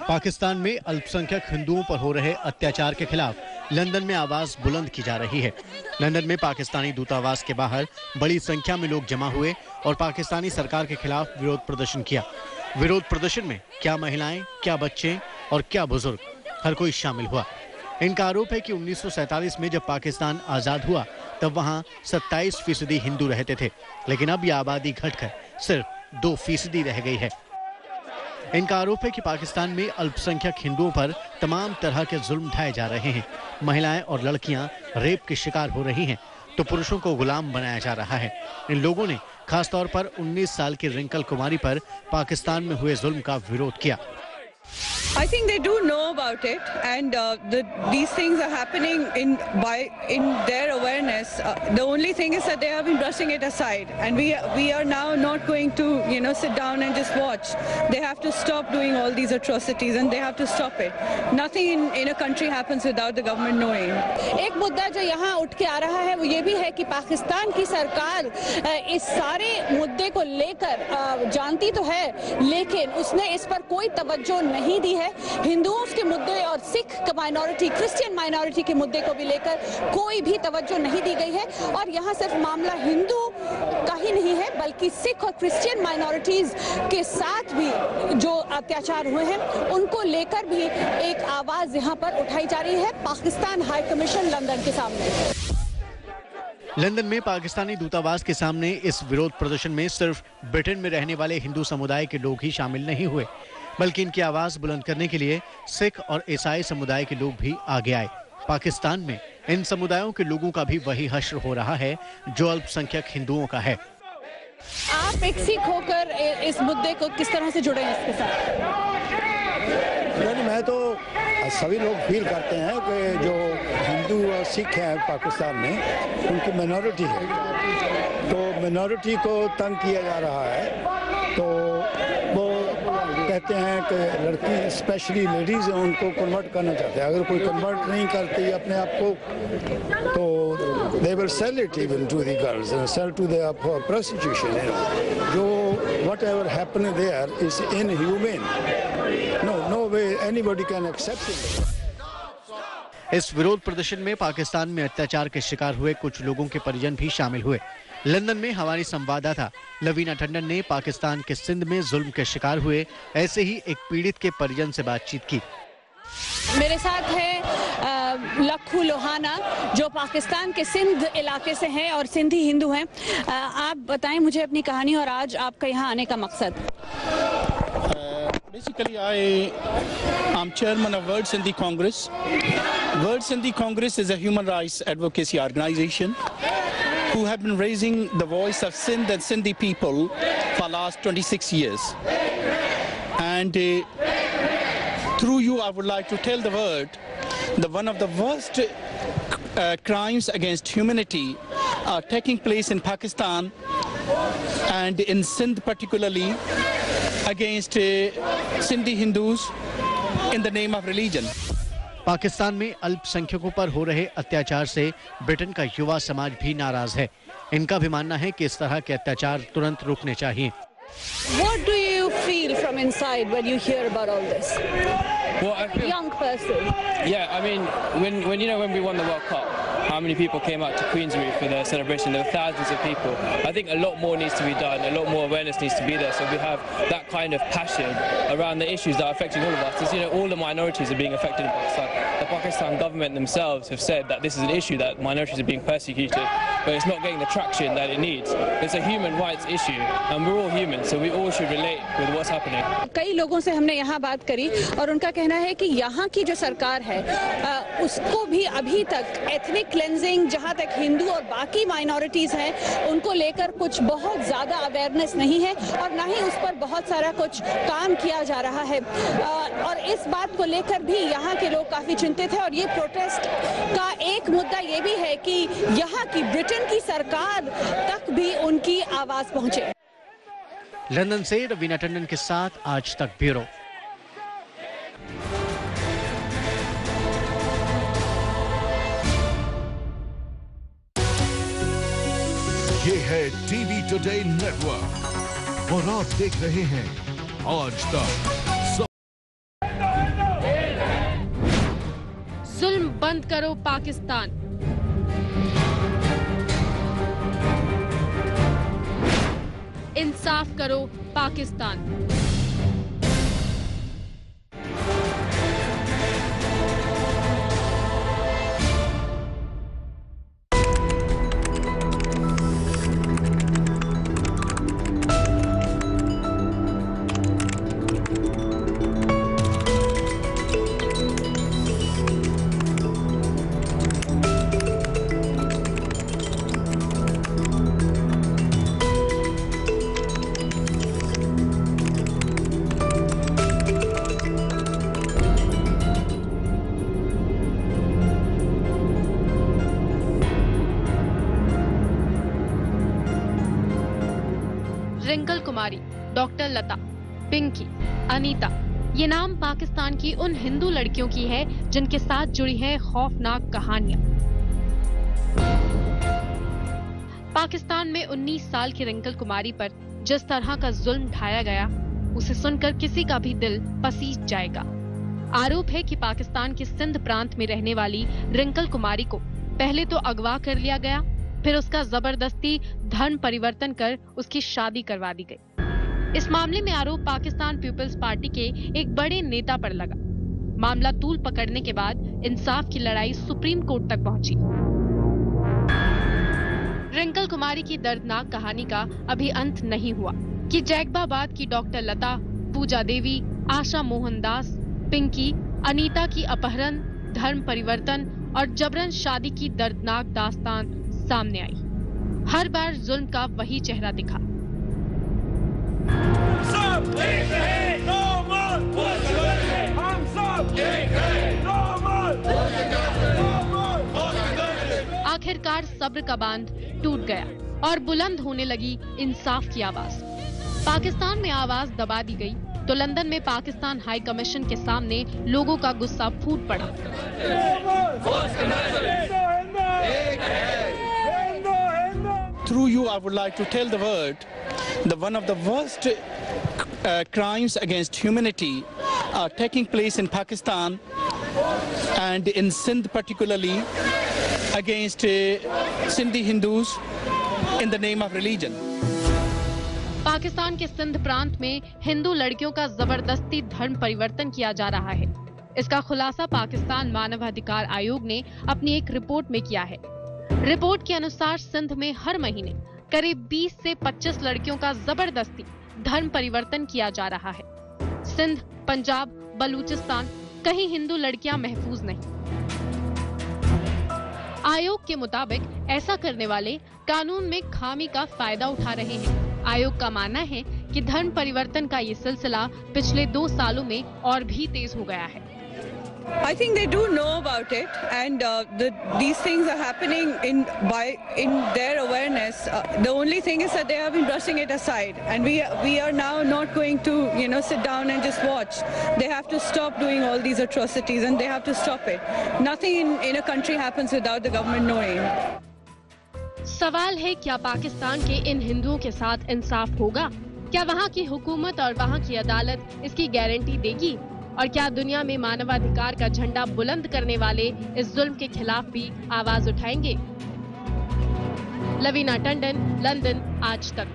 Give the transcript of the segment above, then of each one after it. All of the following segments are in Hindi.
पाकिस्तान में अल्पसंख्यक हिंदुओं पर हो रहे अत्याचार के खिलाफ लंदन में आवाज बुलंद की जा रही है। लंदन में पाकिस्तानी दूतावास के बाहर बड़ी संख्या में लोग जमा हुए और पाकिस्तानी सरकार के खिलाफ विरोध प्रदर्शन किया। विरोध प्रदर्शन में क्या महिलाएं, क्या बच्चे और क्या बुजुर्ग, हर कोई शामिल हुआ। इनका आरोप है कि 1947 में जब पाकिस्तान आजाद हुआ तब वहां 27% हिंदू रहते थे, लेकिन अब यह आबादी घटकर सिर्फ 2% रह गई है। इनका आरोप है कि पाकिस्तान में अल्पसंख्यक हिंदुओं पर तमाम तरह के जुल्म ढाए जा रहे हैं। महिलाएं और लड़कियां रेप के शिकार हो रही हैं तो पुरुषों को गुलाम बनाया जा रहा है। इन लोगों ने खासतौर पर 19 साल की रिंकल कुमारी पर पाकिस्तान में हुए जुल्म का विरोध किया। I think they do know about it, and these things are happening in their awareness. The only thing is that they have been brushing it aside, and we are now not going to sit down and just watch. They have to stop doing all these atrocities, and they have to stop it. Nothing in a country happens without the government knowing. एक मुद्दा जो यहाँ उठ के आ रहा है वो ये भी है कि पाकिस्तान की सरकार इस सारे मुद्दे को लेकर जानती तो है, लेकिन उसने इस पर कोई तवज्जो नहीं दी है। हिंदुओं के मुद्दे और सिख माइनॉरिटी, क्रिश्चियन माइनॉरिटी के मुद्दे को भी लेकर कोई भी तवज्जो नहीं दी गई है। और यहाँ सिर्फ मामला हिंदू का ही नहीं है, बल्कि सिख और क्रिश्चियन माइनॉरिटीज के साथ भी जो अत्याचार हुए हैं उनको लेकर भी एक आवाज यहाँ पर उठाई जा रही है पाकिस्तान हाई कमीशन लंदन के सामने। लंदन में पाकिस्तानी दूतावास के सामने इस विरोध प्रदर्शन में सिर्फ ब्रिटेन में रहने वाले हिंदू समुदाय के लोग ही शामिल नहीं हुए, बल्कि इनकी आवाज बुलंद करने के लिए सिख और ईसाई समुदाय के लोग भी आगे आए। पाकिस्तान में इन समुदायों के लोगों का भी वही हश्र हो रहा है जो अल्पसंख्यक हिंदुओं का है। आप एक सिख होकर इस मुद्दे को किस तरह से जुड़े हैं इसके साथ? मैं तो सभी लोग फील करते हैं कि जो हिंदू और सिख हैं पाकिस्तान में उनकी मिनॉरिटी है, तो मिनॉरिटी को तंग किया जा रहा है। तो वो कहते हैं कि लड़की स्पेशली लेडीज़ हैं उनको कन्वर्ट करना चाहते हैं। अगर कोई कन्वर्ट नहीं करती अपने आप को तो they will sell it even to the girls and sell to the prostitution. जो whatever happened there is inhumane. No way anybody can accept it. इस विरोध प्रदर्शन में पाकिस्तान में अत्याचार के शिकार हुए कुछ लोगों के परिजन भी शामिल हुए। लंदन में हमारी संवाददाता लवीना टंडन ने पाकिस्तान के सिंध में जुल्म के शिकार हुए ऐसे ही एक पीड़ित के परिजन से बातचीत की। मेरे साथ है लखू लोहाना जो पाकिस्तान के सिंध इलाके से हैं और सिंधी हिंदू हैं। आप बताएं मुझे अपनी कहानी और आज आपका यहाँ आने का मकसद। Basically, I'm chairman of World Sindhi Congress. World Sindhi Congress is a human rights advocacy organization who have been raising the voice of Sindh and Sindhi people for the last 26 years. And through you, I would like to tell the world that one of the worst crimes against humanity are taking place in Pakistan and in Sindh particularly against Sindhi Hindus in the name of religion. Pakistan में अल्पसंख्यकों पर हो रहे अत्याचार से ब्रिटेन का युवा समाज भी नाराज है। इनका भी मानना है कि इस तरह के अत्याचार तुरंत रुकने चाहिए। What do you feel from inside when you hear about all this? Well, I feel, young person. Yeah, I mean, when we won the World Cup, how many people came out to Queensbury for the celebration? There were thousands of people. I think a lot more needs to be done. A lot more awareness needs to be there. So we have that kind of passion around the issues that are affecting all of us. Because, all the minorities are being affected in Pakistan. The Pakistan government themselves have said that this is an issue, that minorities are being persecuted, but it's not getting the traction that it needs. It's a human rights issue, and we're all human, so we all should relate with what's happening. कई लोगों से हमने यहाँ बात करी और उनका कहना है कि यहाँ की जो सरकार है उसको भी अभी तक एथनिक क्लेंजिंग, जहाँ तक हिंदू और बाकी माइनॉरिटीज हैं उनको लेकर कुछ बहुत ज़्यादा अवेयरनेस नहीं है और ना ही उस पर बहुत सारा कुछ काम किया जा रहा है। और इस बात को लेकर भी यहाँ के लोग काफ़ी चिंतित हैं और ये प्रोटेस्ट का एक मुद्दा ये भी है कि यहाँ की ब्रिटेन की सरकार तक भी उनकी आवाज़ पहुँचे। लंदन से रवीना टंडन के साथ आज तक ब्यूरो। ये है टीवी टुडे नेटवर्क और आप देख रहे हैं आज तक। बंद करो पाकिस्तान। इंसाफ करो पाकिस्तान। रिंकल कुमारी, डॉक्टर लता, पिंकी, अनीता, ये नाम पाकिस्तान की उन हिंदू लड़कियों की है जिनके साथ जुड़ी हैं खौफनाक कहानियां। पाकिस्तान में 19 साल की रिंकल कुमारी पर जिस तरह का जुल्म ढाया गया, उसे सुनकर किसी का भी दिल पसीज जाएगा। आरोप है कि पाकिस्तान के सिंध प्रांत में रहने वाली रिंकल कुमारी को पहले तो अगवा कर लिया गया, फिर उसका जबरदस्ती धर्म परिवर्तन कर उसकी शादी करवा दी गई। इस मामले में आरोप पाकिस्तान पीपल्स पार्टी के एक बड़े नेता पर लगा। मामला तूल पकड़ने के बाद इंसाफ की लड़ाई सुप्रीम कोर्ट तक पहुंची। रिंकल कुमारी की दर्दनाक कहानी का अभी अंत नहीं हुआ कि जैकबाबाद की डॉक्टर लता, पूजा देवी, आशा मोहन दास, पिंकी, अनीता की अपहरण, धर्म परिवर्तन और जबरन शादी की दर्दनाक दास्तान सामने आई। हर बार जुल्म का वही चेहरा दिखा। आखिरकार सब्र का बांध टूट गया और बुलंद होने लगी इंसाफ की आवाज। पाकिस्तान में आवाज दबा दी गई तो लंदन में पाकिस्तान हाई कमीशन के सामने लोगों का गुस्सा फूट पड़ा। Through you, I would like to tell the world that one of the worst crimes against humanity are taking place in Pakistan and in Sindh particularly against Sindhi Hindus in the name of religion. Pakistan के सिंध प्रांत में हिंदू लड़कियों का जबरदस्ती धर्म परिवर्तन किया जा रहा है। इसका खुलासा पाकिस्तान मानवाधिकार आयोग ने अपनी एक रिपोर्ट में किया है। रिपोर्ट के अनुसार सिंध में हर महीने करीब 20 से 25 लड़कियों का जबरदस्ती धर्म परिवर्तन किया जा रहा है। सिंध, पंजाब, बलूचिस्तान, कहीं हिंदू लड़कियां महफूज नहीं। आयोग के मुताबिक ऐसा करने वाले कानून में खामी का फायदा उठा रहे हैं। आयोग का मानना है कि धर्म परिवर्तन का ये सिलसिला पिछले 2 सालों में और भी तेज हो गया है। I think they do know about it, and these things are happening in their awareness. The only thing is that they have been brushing it aside, and we are now not going to sit down and just watch. They have to stop doing all these atrocities, and they have to stop it. Nothing in a country happens without the government knowing. सवाल है, क्या पाकिस्तान के इन हिंदुओं के साथ इंसाफ होगा? क्या वहाँ की हुकूमत और वहाँ की अदालत इसकी गारंटी देगी? और क्या दुनिया में मानवाधिकार का झंडा बुलंद करने वाले इस जुल्म के खिलाफ भी आवाज उठाएंगे? लवीना टंडन, लंदन, आज तक।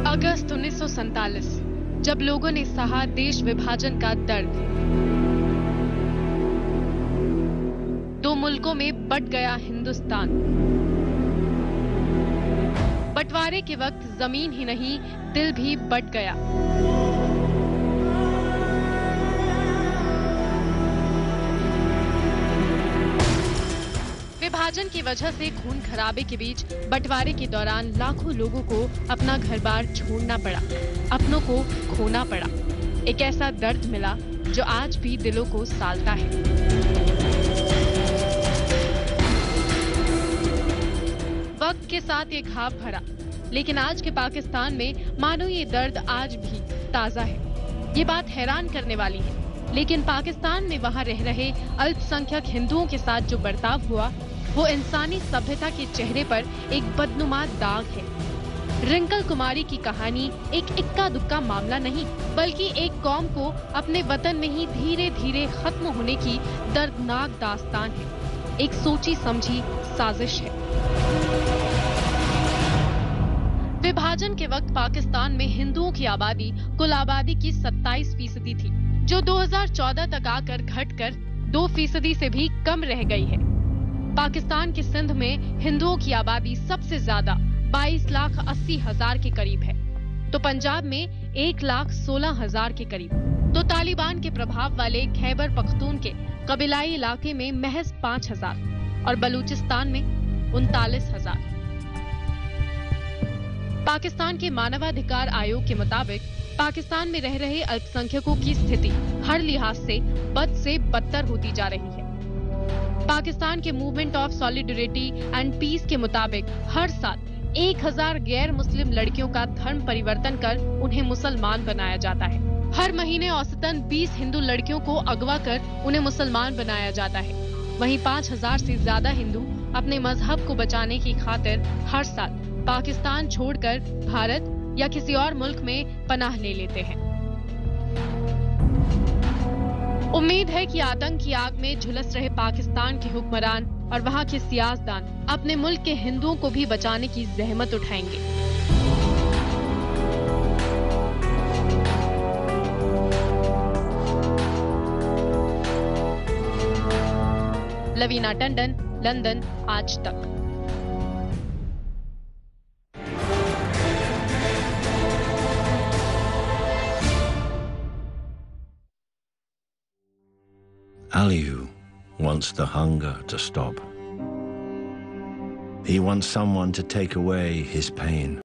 अगस्त 1947, जब लोगों ने सहा देश विभाजन का दर्द, 2 मुल्कों में बट गया हिंदुस्तान। बंटवारे के वक्त जमीन ही नहीं, दिल भी बट गया। विभाजन की वजह से खून खराबे के बीच बंटवारे के दौरान लाखों लोगों को अपना घर-बार छोड़ना पड़ा, अपनों को खोना पड़ा। एक ऐसा दर्द मिला जो आज भी दिलों को सालता है। वक्त के साथ ये घाव भरा, लेकिन आज के पाकिस्तान में मानो ये दर्द आज भी ताजा है। ये बात हैरान करने वाली है। लेकिन पाकिस्तान में वहां रह रहे अल्पसंख्यक हिंदुओं के साथ जो बर्ताव हुआ वो इंसानी सभ्यता के चेहरे पर एक बदनुमा दाग है। रिंकल कुमारी की कहानी एक इक्का दुक्का मामला नहीं, बल्कि एक कौम को अपने वतन में ही धीरे धीरे खत्म होने की दर्दनाक दास्तान है। एक सोची समझी साजिश है। विभाजन के वक्त पाकिस्तान में हिंदुओं की आबादी कुल आबादी की 27% थी, जो 2014 तक आकर घटकर 2% से भी कम रह गई है। पाकिस्तान के सिंध में हिंदुओं की आबादी सबसे ज्यादा 22,80,000 के करीब है, तो पंजाब में 1,16,000 के करीब, तो तालिबान के प्रभाव वाले खैबर पख्तून के कबीलाई इलाके में महज 5,000 और बलूचिस्तान में 39,000। पाकिस्तान के मानवाधिकार आयोग के मुताबिक पाकिस्तान में रह रहे अल्पसंख्यकों की स्थिति हर लिहाज से बदतर होती जा रही है। पाकिस्तान के movement of solidarity and peace के मुताबिक हर साल 1,000 गैर मुस्लिम लड़कियों का धर्म परिवर्तन कर उन्हें मुसलमान बनाया जाता है। हर महीने औसतन 20 हिंदू लड़कियों को अगवा कर उन्हें मुसलमान बनाया जाता है। वहीं 5,000 से ज्यादा हिंदू अपने मजहब को बचाने की खातिर हर साल पाकिस्तान छोड़कर भारत या किसी और मुल्क में पनाह ले लेते हैं। उम्मीद है कि आतंक की आग में झुलस रहे पाकिस्तान के हुक्मरान और वहां के सियासदान अपने मुल्क के हिंदुओं को भी बचाने की जहमत उठाएंगे। लवीना टंडन, लंदन, आज तक। Aliyu wants the hunger to stop. He wants someone to take away his pain.